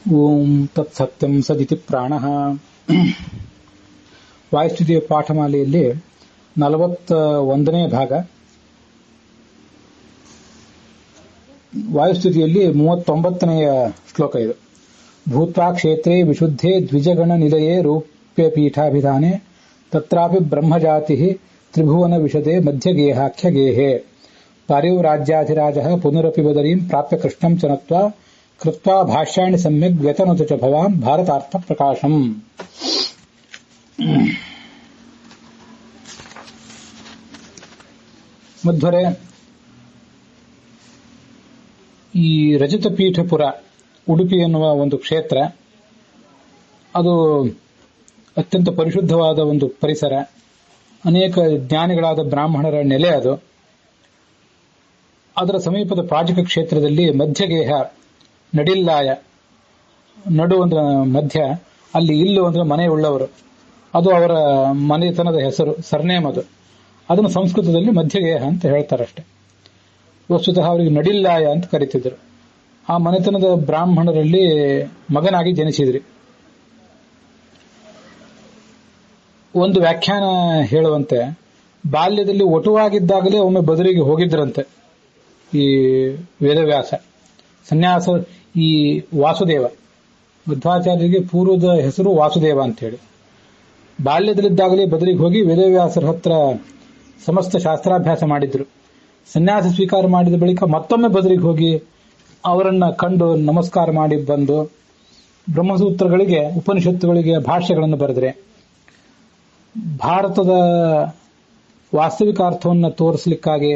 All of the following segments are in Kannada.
ಓಂ ತತ್ಸತ್ಯಂ ಸದಿತಿ ಪ್ರಾಣಃ. ವಾಯುಸ್ತುತಿಯ ಪಾಠಮಾಲೆಯಲ್ಲಿ 41ನೇ ಭಾಗ. ವಾಯುಸ್ತುತಿಯಲ್ಲಿ 39ನೆಯ ಶ್ಲೋಕ ಇದು. ಭೂತ್ವಾ ಕ್ಷೇತ್ರೇ ವಿಶುದ್ಧೇ ದ್ವಿಜಗಣ ನಿಲಯೇ ರೂಪ್ಯಪೀಠಾಭಿಧಾನೆ ತತ್ರಾಪಿ ಬ್ರಹ್ಮಜಾತಿ ತ್ರಿಭುವನ ವಿಶದೆ ಮಧ್ಯಗೇಹಾಖ್ಯ ಗೇಹೇ ಪಾರಿವ್ರಾಜ್ಯಾಧಿರಾಜಃ ಪುನರಪಿ ಬದರೀಂ ಪ್ರಾಪ್ಯ ಕೃಷ್ಣಂ ಚ ನತ್ವಾ ಕೃತ್ವಾ ಭಾಷ್ಯಾಣಿ ಸಮ್ಯಕ್ ವ್ಯತನುತ ಚ ಭವಾನ್ ಭಾರತಾರ್ಥ ಪ್ರಕಾಶಂ. ಮಧ್ವರೇ, ಈ ರಜತಪೀಠಪುರ ಉಡುಪಿ ಎನ್ನುವ ಒಂದು ಕ್ಷೇತ್ರ, ಅದು ಅತ್ಯಂತ ಪರಿಶುದ್ಧವಾದ ಒಂದು ಪರಿಸರ, ಅನೇಕ ಜ್ಞಾನಿಗಳಾದ ಬ್ರಾಹ್ಮಣರ ನೆಲೆ. ಅದು ಅದರ ಸಮೀಪದ ಪಾಜಕ ಕ್ಷೇತ್ರದಲ್ಲಿ ಮಧ್ಯಗೇಹ, ನಡಿಲ್ಲಾಯ, ನಡು ಅಂದ್ರೆ ಮಧ್ಯ, ಅಲ್ಲಿ ಇಲ್ಲು ಅಂದ್ರೆ ಮನೆ ಉಳ್ಳವರು, ಅದು ಅವರ ಮನೆತನದ ಹೆಸರು, ಸರ್ನೇಮ್ ಅದು. ಅದನ್ನು ಸಂಸ್ಕೃತದಲ್ಲಿ ಮಧ್ಯಗೇಹ ಅಂತ ಹೇಳ್ತಾರಷ್ಟೆ. ವಸ್ತುತಃ ಅವರಿಗೆ ನಡಿಲ್ಲಾಯ ಅಂತ ಕರೀತಿದ್ರು. ಆ ಮನೆತನದ ಬ್ರಾಹ್ಮಣರಲ್ಲಿ ಮಗನಾಗಿ ಜನಿಸಿದ್ರಿ. ಒಂದು ವ್ಯಾಖ್ಯಾನ ಹೇಳುವಂತೆ, ಬಾಲ್ಯದಲ್ಲಿ ಒಟುವಾಗಿದ್ದಾಗಲೇ ಒಮ್ಮೆ ಬದರಿಗೆ ಹೋಗಿದ್ರಂತೆ ಈ ವೇದವ್ಯಾಸ. ಸನ್ಯಾಸ ಈ ವಾಸುದೇವ, ಮಧ್ವಾಚಾರ್ಯರಿಗೆ ಪೂರ್ವದ ಹೆಸರು ವಾಸುದೇವ ಅಂತ ಹೇಳಿ. ಬಾಲ್ಯದಲ್ಲಿದ್ದಾಗಲೇ ಬದರಿಗೆ ಹೋಗಿ ವೇದವ್ಯಾಸರ ಹತ್ರ ಸಮಸ್ತ ಶಾಸ್ತ್ರಾಭ್ಯಾಸ ಮಾಡಿದ್ರು. ಸನ್ಯಾಸ ಸ್ವೀಕಾರ ಮಾಡಿದ ಬಳಿಕ ಮತ್ತೊಮ್ಮೆ ಬದರಿಗೆ ಹೋಗಿ ಅವರನ್ನ ಕಂಡು ನಮಸ್ಕಾರ ಮಾಡಿ ಬಂದು ಬ್ರಹ್ಮಸೂತ್ರಗಳಿಗೆ, ಉಪನಿಷತ್ತುಗಳಿಗೆ ಭಾಷ್ಯಗಳನ್ನು ಬರೆದ್ರೆ, ಭಾರತದ ವಾಸ್ತವಿಕ ಅರ್ಥವನ್ನು ತೋರಿಸಲಿಕ್ಕಾಗಿ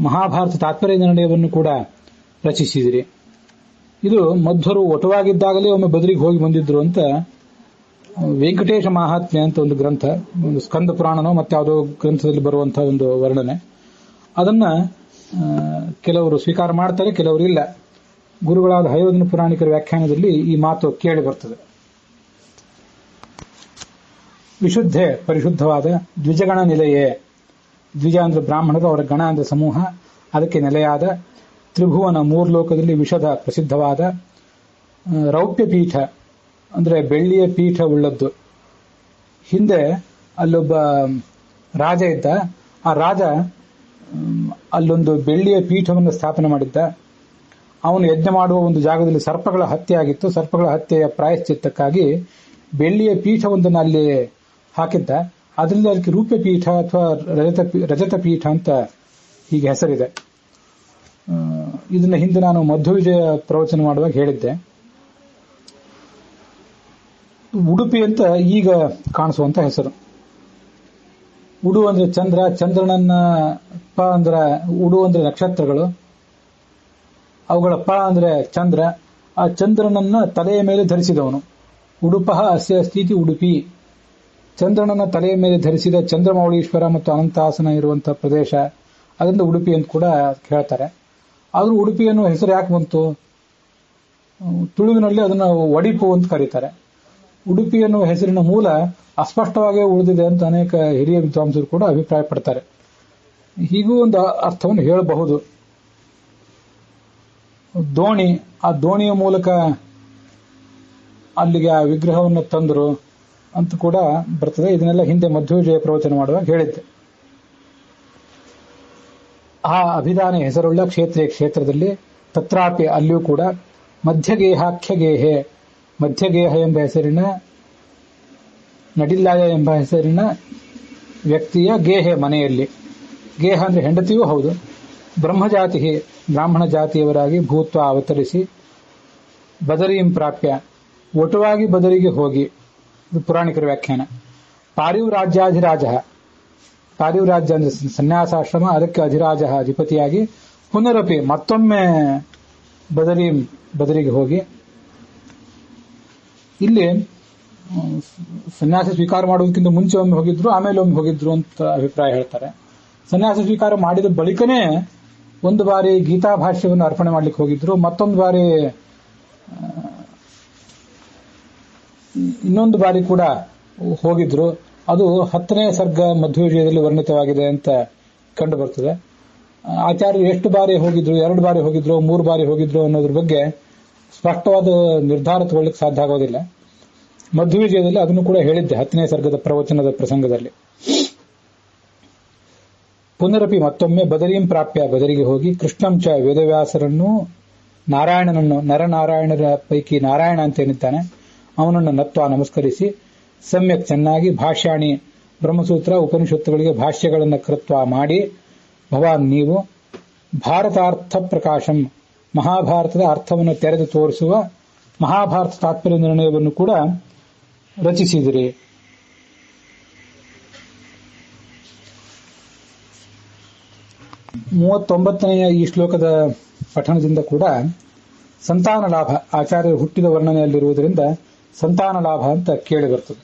ಮಹಾಭಾರತ ತಾತ್ಪರ್ಯ ನಿರ್ಣಯವನ್ನು ಕೂಡ ರಚಿಸಿದಿರಿ. ಇದು ಮಧ್ವರು ಒಟವಾಗಿದ್ದಾಗಲೇ ಒಮ್ಮೆ ಬದರಿಗೆ ಹೋಗಿ ಬಂದಿದ್ರು ಅಂತ ವೆಂಕಟೇಶ ಮಹಾತ್ಮ್ಯ ಅಂತ ಒಂದು ಗ್ರಂಥ, ಒಂದು ಸ್ಕಂದ ಪುರಾಣನೋ ಮತ್ತೆ ಯಾವುದೋ ಗ್ರಂಥದಲ್ಲಿ ಬರುವಂತಹ ಒಂದು ವರ್ಣನೆ. ಅದನ್ನ ಕೆಲವರು ಸ್ವೀಕಾರ ಮಾಡ್ತಾರೆ, ಕೆಲವರು ಇಲ್ಲ. ಗುರುಗಳಾದ ಹಯೋಧನ ಪುರಾಣಿಕರ ವ್ಯಾಖ್ಯಾನದಲ್ಲಿ ಈ ಮಾತು ಕೇಳಿ ಬರ್ತದೆ. ವಿಶುದ್ಧೆ, ಪರಿಶುದ್ಧವಾದ, ದ್ವಿಜಗಣ ನಿಲಯೇ, ದ್ವಿಜ ಅಂದ್ರೆ ಬ್ರಾಹ್ಮಣರು, ಅವರ ಗಣ ಅಂದ್ರೆ ಸಮೂಹ, ಅದಕ್ಕೆ ನೆಲೆಯಾದ, ತ್ರಿಭುವನ, ಮೂರ್ಲೋಕದಲ್ಲಿ ವಿಷದ ಪ್ರಸಿದ್ಧವಾದ, ರೌಪ್ಯ ಪೀಠ ಅಂದ್ರೆ ಬೆಳ್ಳಿಯ ಪೀಠ ಉಳ್ಳದ್ದು. ಹಿಂದೆ ಅಲ್ಲೊಬ್ಬ ರಾಜ ಇದ್ದ. ಆ ರಾಜ ಅಲ್ಲೊಂದು ಬೆಳ್ಳಿಯ ಪೀಠವನ್ನು ಸ್ಥಾಪನೆ ಮಾಡಿದ್ದ. ಅವನು ಯಜ್ಞ ಮಾಡುವ ಒಂದು ಜಾಗದಲ್ಲಿ ಸರ್ಪಗಳ ಹತ್ಯೆ ಆಗಿತ್ತು. ಸರ್ಪಗಳ ಹತ್ಯೆಯ ಪ್ರಾಯಶ್ಚಿತ್ತಕ್ಕಾಗಿ ಬೆಳ್ಳಿಯ ಪೀಠವೊಂದನ್ನು ಅಲ್ಲಿ ಹಾಕಿದ್ದ. ಅದರಿಂದ ಅದಕ್ಕೆ ರೂಪ್ಯ ಪೀಠ ಅಥವಾ ರಜತ ಪೀಠ ಅಂತ ಹೀಗೆ ಹೆಸರಿದೆ. ಇದನ್ನ ಹಿಂದೆ ನಾನು ಮಧ್ವವಿಜಯ ಪ್ರವಚನ ಮಾಡುವಾಗ ಹೇಳಿದ್ದೆ. ಉಡುಪಿ ಅಂತ ಈಗ ಕಾಣಿಸುವಂತ ಹೆಸರು. ಉಡು ಅಂದ್ರೆ ಚಂದ್ರ, ಚಂದ್ರನನ್ನ ಪ ಅಂದ್ರೆ ಉಡು ಅಂದ್ರೆ ನಕ್ಷತ್ರಗಳು, ಅವುಗಳ ಪ ಅಂದ್ರೆ ಚಂದ್ರ. ಆ ಚಂದ್ರನನ್ನ ತಲೆಯ ಮೇಲೆ ಧರಿಸಿದವನು. ಉಡುಪಃ ಅಸ್ಯ ಸ್ಥಿತಿ ಉಡುಪಿ. ಚಂದ್ರನನ್ನ ತಲೆಯ ಮೇಲೆ ಧರಿಸಿದ ಚಂದ್ರಮೌಳೀಶ್ವರ ಮತ್ತು ಅನಂತಾಸನ ಇರುವಂತಹ ಪ್ರದೇಶ, ಅದರಿಂದ ಉಡುಪಿ ಅಂತ ಕೂಡ ಹೇಳ್ತಾರೆ. ಆದ್ರೂ ಉಡುಪಿ ಅನ್ನುವ ಹೆಸರು ಯಾಕೆ ಬಂತು? ತುಳುವಿನಲ್ಲಿ ಅದನ್ನು ಒಡಿಪು ಅಂತ ಕರೀತಾರೆ. ಉಡುಪಿ ಎನ್ನುವ ಹೆಸರಿನ ಮೂಲ ಅಸ್ಪಷ್ಟವಾಗಿ ಉಳಿದಿದೆ ಅಂತ ಅನೇಕ ಹಿರಿಯ ವಿದ್ವಾಂಸರು ಕೂಡ ಅಭಿಪ್ರಾಯ ಪಡ್ತಾರೆ. ಹೀಗೂ ಒಂದು ಅರ್ಥವನ್ನು ಹೇಳಬಹುದು. ದೋಣಿ, ಆ ದೋಣಿಯ ಮೂಲಕ ಅಲ್ಲಿಗೆ ಆ ವಿಗ್ರಹವನ್ನು ತಂದರು ಅಂತ ಕೂಡ ಬರ್ತದೆ. ಇದನ್ನೆಲ್ಲ ಹಿಂದೆ ಮಧ್ವವಿಜಯ ಪ್ರವಚನ ಮಾಡುವಾಗ ಹೇಳಿದ್ದೆ. ಆ ಅಭಿಧಾನ ಹೆಸರುಳ್ಳ ಕ್ಷೇತ್ರದಲ್ಲಿ ತತ್ರಾಪಿ, ಅಲ್ಲಿಯೂ ಕೂಡ ಮಧ್ಯಗೇಹಾಖ್ಯ ಗೇಹೆ, ಮಧ್ಯಗೇಹ ಎಂಬ ಹೆಸರಿನ, ನಡಿಲ್ಲಾಯ ಎಂಬ ಹೆಸರಿನ ವ್ಯಕ್ತಿಯ ಗೇಹೆ, ಮನೆಯಲ್ಲಿ. ಗೇಹ ಅಂದ್ರೆ ಹೆಂಡತಿಯೂ ಹೌದು. ಬ್ರಹ್ಮಜಾತಿ, ಬ್ರಾಹ್ಮಣ ಜಾತಿಯವರಾಗಿ ಭೂತ್ವ ಅವತರಿಸಿ, ಬದರೀಂ ಪ್ರಾಪ್ಯ, ಒಟುವಾಗಿ ಬದರಿಗೆ ಹೋಗಿ, ಇದು ಪುರಾಣಿಕರ ವ್ಯಾಖ್ಯಾನ. ಪಾರಿವ್ರಾಜ್ಯಾಧಿರಾಜ, ಪಾರಿವ್ರಾಜ್ಯ ಅಂದ್ರೆ ಸನ್ಯಾಸಾಶ್ರಮ, ಅದಕ್ಕೆ ಅಧಿರಾಜ ಅಧಿಪತಿಯಾಗಿ, ಪುನರಪಿ ಮತ್ತೊಮ್ಮೆ ಬದರಿಗೆ ಹೋಗಿ, ಇಲ್ಲಿ ಸನ್ಯಾಸ ಸ್ವೀಕಾರ ಮಾಡುವುದಕ್ಕಿಂತ ಮುಂಚೆ ಒಮ್ಮೆ ಹೋಗಿದ್ರು, ಆಮೇಲೆ ಒಮ್ಮೆ ಹೋಗಿದ್ರು ಅಂತ ಅಭಿಪ್ರಾಯ ಹೇಳ್ತಾರೆ. ಸನ್ಯಾಸ ಸ್ವೀಕಾರ ಮಾಡಿದ ಬಳಿಕನೇ ಒಂದು ಬಾರಿ ಗೀತಾ ಭಾಷ್ಯವನ್ನು ಅರ್ಪಣೆ ಮಾಡ್ಲಿಕ್ಕೆ ಹೋಗಿದ್ರು, ಮತ್ತೊಂದು ಬಾರಿ ಇನ್ನೊಂದು ಬಾರಿ ಕೂಡ ಹೋಗಿದ್ರು. ಅದು 10ನೇ ಸರ್ಗ ಮಧ್ವವಿಜಯದಲ್ಲಿ ವರ್ಣಿತವಾಗಿದೆ ಅಂತ ಕಂಡು ಬರ್ತದೆ. ಆಚಾರ್ಯರು ಎಷ್ಟು ಬಾರಿ ಹೋಗಿದ್ರು, 2 ಬಾರಿ ಹೋಗಿದ್ರು, 3 ಬಾರಿ ಹೋಗಿದ್ರು ಅನ್ನೋದ್ರ ಬಗ್ಗೆ ಸ್ಪಷ್ಟವಾದ ನಿರ್ಧಾರ ತಗೊಳ್ಳಿಕ್ಕೆ ಸಾಧ್ಯ ಆಗೋದಿಲ್ಲ. ಮಧ್ವವಿಜಯದಲ್ಲಿ ಅದನ್ನು ಕೂಡ ಹೇಳಿದ್ದೆ 10ನೇ ಸರ್ಗದ ಪ್ರವಚನದ ಪ್ರಸಂಗದಲ್ಲಿ. ಪುನರಪಿ ಮತ್ತೊಮ್ಮೆ ಬದರೀಂ ಪ್ರಾಪ್ಯ, ಬದರಿಗೆ ಹೋಗಿ ಕೃಷ್ಣಂಚ ವೇದವ್ಯಾಸರನ್ನು ನಾರಾಯಣನನ್ನು, ನರನಾರಾಯಣರ ಪೈಕಿ ನಾರಾಯಣ ಅಂತ ಏನಿದ್ದಾನೆ ಅವನನ್ನು ನತ್ವ ನಮಸ್ಕರಿಸಿ ಸಮ್ಯಕ್ ಚೆನ್ನಾಗಿ ಭಾಷ್ಯಾಣಿ ಬ್ರಹ್ಮಸೂತ್ರ ಉಪನಿಷತ್ತುಗಳಿಗೆ ಭಾಷ್ಯಗಳನ್ನು ಕೃತ್ವ ಮಾಡಿ ಭವಾನ್ ನೀವು ಭಾರತಾರ್ಥ ಪ್ರಕಾಶಂ ಮಹಾಭಾರತದ ಅರ್ಥವನ್ನು ತೆರೆದು ತೋರಿಸುವ ಮಹಾಭಾರತ ತಾತ್ಪರ್ಯ ನಿರ್ಣಯವನ್ನು ಕೂಡ ರಚಿಸಿದಿರಿ. ಮೂವತ್ತೊಂಬತ್ತನೆಯ ಈ ಶ್ಲೋಕದ ಪಠಣದಿಂದ ಕೂಡ ಸಂತಾನ ಲಾಭ, ಆಚಾರ್ಯರು ಹುಟ್ಟಿದ ವರ್ಣನೆಯಲ್ಲಿರುವುದರಿಂದ ಸಂತಾನ ಲಾಭ ಅಂತ ಕೇಳಿ ಬರ್ತದೆ.